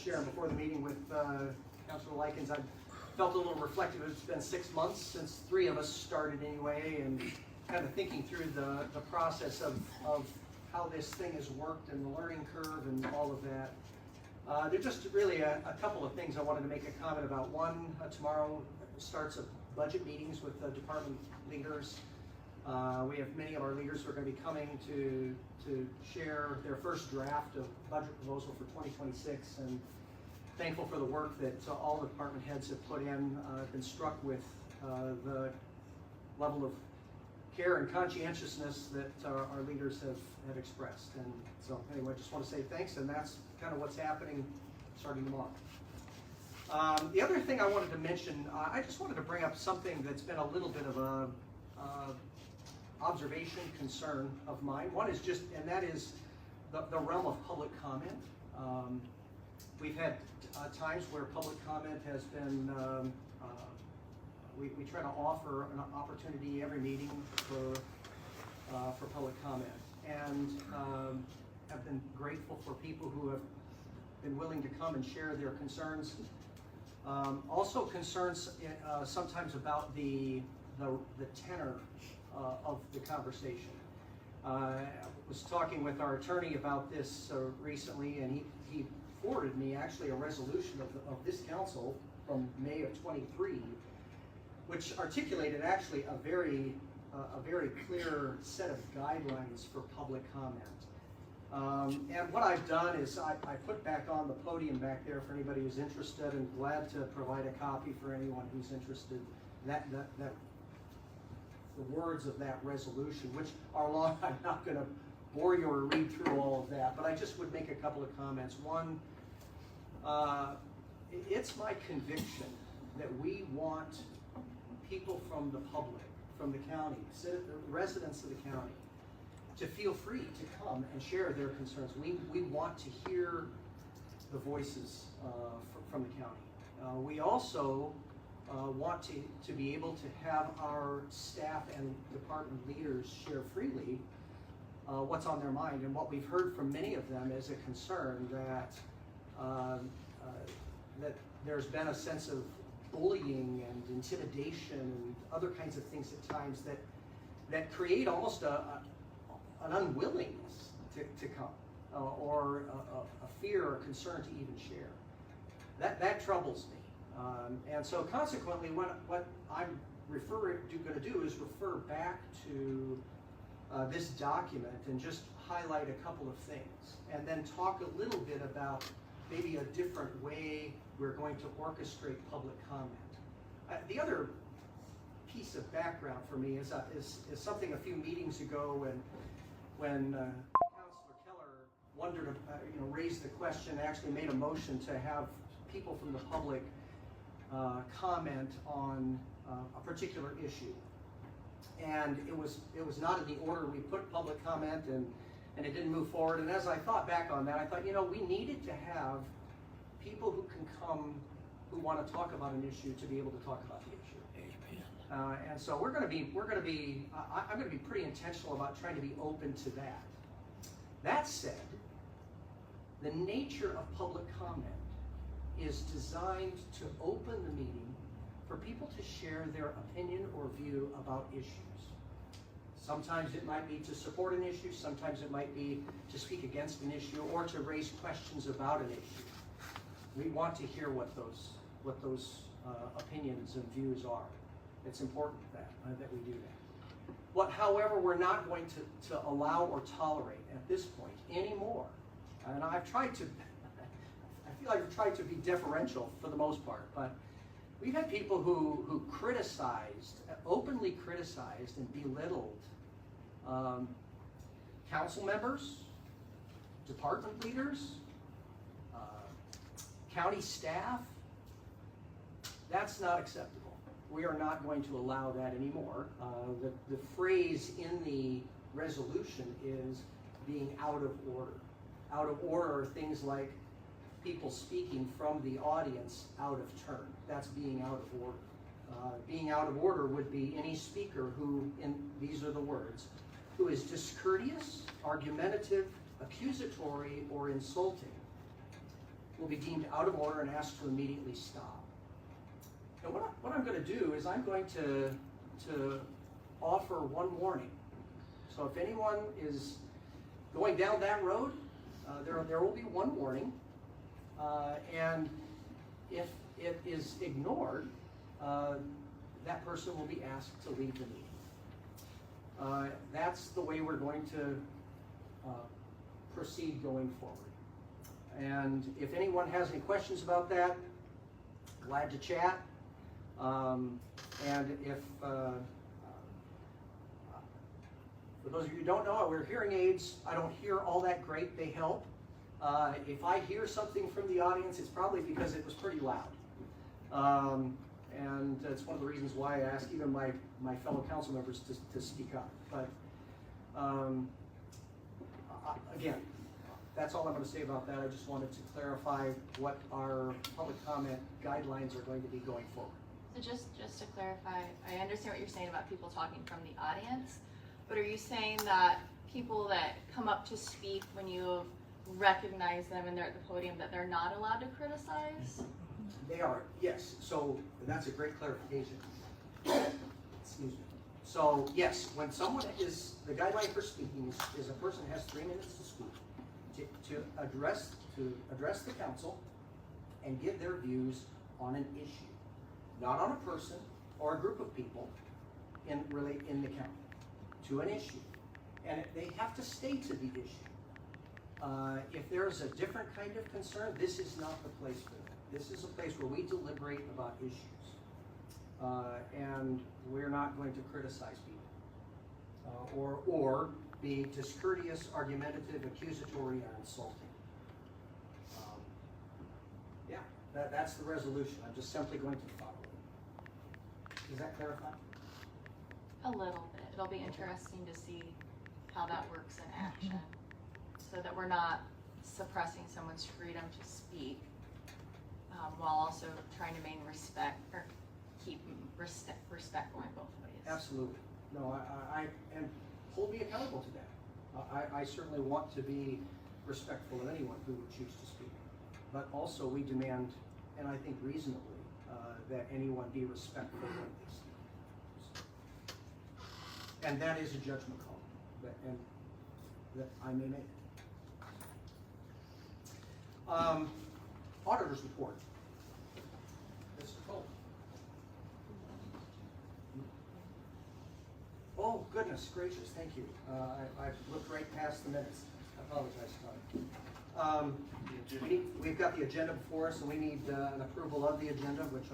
sharing before the meeting with Councilor Likens, I felt a little reflective. It's been 6 months since 3 of us started anyway, and kind of thinking through the process of how this thing has worked and the learning curve and all of that. There's just really a couple of things I wanted to make a comment about. One, tomorrow starts a budget meetings with the department leaders. We have many of our leaders who are going to be coming to share their first draft of budget proposal for 2026, and thankful for the work that all the department heads have put in. I've been struck with the level of care and conscientiousness that our leaders have expressed. And so anyway, I just want to say thanks, and that's kind of what's happening starting tomorrow. The other thing I wanted to mention, I just wanted to bring up something that's been a little bit of a observation, concern of mine. One is just, and that is the realm of public comment. We've had times where public comment has been, we try to offer an opportunity every meeting for public comment, and have been grateful for people who have been willing to come and share their concerns. Also concerns sometimes about the tenor of the conversation. I was talking with our attorney about this recently, and he forwarded me actually a resolution of this council from May of 23, which articulated actually a very clear set of guidelines for public comment. And what I've done is I put back on the podium back there for anybody who's interested, and glad to provide a copy for anyone who's interested. That the words of that resolution, which are long. I'm not going to bore you or read through all of that, but I just would make a couple of comments. One, it's my conviction that we want people from the public, from the county, residents of the county, to feel free to come and share their concerns. We want to hear the voices from the county. We also want to be able to have our staff and department leaders share freely what's on their mind. And what we've heard from many of them is a concern that that there's been a sense of bullying and intimidation and other kinds of things at times that create almost an unwillingness to come, or a fear or concern to even share. That troubles me. And so consequently, what I'm going to do is refer back to this document and just highlight a couple of things, and then talk a little bit about maybe a different way we're going to orchestrate public comment. The other piece of background for me is something a few meetings ago when Councilor Keller raised the question, actually made a motion to have people from the public comment on a particular issue, and it was not in the order we put public comment, and it didn't move forward. And as I thought back on that, I thought, we needed to have people who can come, who want to talk about an issue, to be able to talk about the issue. And so I'm going to be pretty intentional about trying to be open to that. That said, the nature of public comment is designed to open the meeting for people to share their opinion or view about issues. Sometimes it might be to support an issue, sometimes it might be to speak against an issue, or to raise questions about an issue. We want to hear what those opinions and views are. It's important that we do that. However, we're not going to allow or tolerate at this point anymore, and I've tried to, I feel like I've tried to be deferential for the most part, but we've had people who openly criticized and belittled council members, department leaders, county staff. That's not acceptable. We are not going to allow that anymore. The phrase in the resolution is being out of order. Out of order are things like people speaking from the audience out of turn. That's being out of order. Being out of order would be any speaker who, these are the words, who is discourteous, argumentative, accusatory, or insulting, will be deemed out of order and asked to immediately stop. And what I'm going to do is I'm going to offer one warning. So if anyone is going down that road, there will be one warning, and if it is ignored, that person will be asked to leave the meeting. That's the way we're going to proceed going forward. And if anyone has any questions about that, glad to chat. And if, for those of you who don't know, I wear hearing aids. I don't hear all that great. They help. If I hear something from the audience, it's probably because it was pretty loud. And it's one of the reasons why I ask even my fellow council members to speak up. But again, that's all I'm going to say about that. I just wanted to clarify what our public comment guidelines are going to be going forward. So just to clarify, I understand what you're saying about people talking from the audience, but are you saying that people that come up to speak when you recognize them and they're at the podium, that they're not allowed to criticize? They are, yes. So that's a great clarification. Excuse me. So yes, when someone is, the guideline for speaking is a person has 3 minutes to speak to address the council and give their views on an issue, not on a person or a group of people in the county, to an issue, and they have to stay to the issue. If there's a different kind of concern, this is not the place for that. This is a place where we deliberate about issues, and we're not going to criticize people or be discourteous, argumentative, accusatory, or insulting. Yeah, that's the resolution. I'm just simply going to follow it. Does that clarify? A little bit. It'll be interesting to see how that works in action, so that we're not suppressing someone's freedom to speak, while also trying to maintain respect or keep respect going both ways. Absolutely. No, I and hold me accountable to that. I certainly want to be respectful of anyone who would choose to speak, but also we demand, and I think reasonably, that anyone be respectful when they speak. And that is a judgment call, that I may make. Auditor's report. Mr. Cole. Oh, goodness gracious, thank you. I looked right past the minutes. I apologize, Todd. We've got the agenda before us, and we need an approval of the agenda, which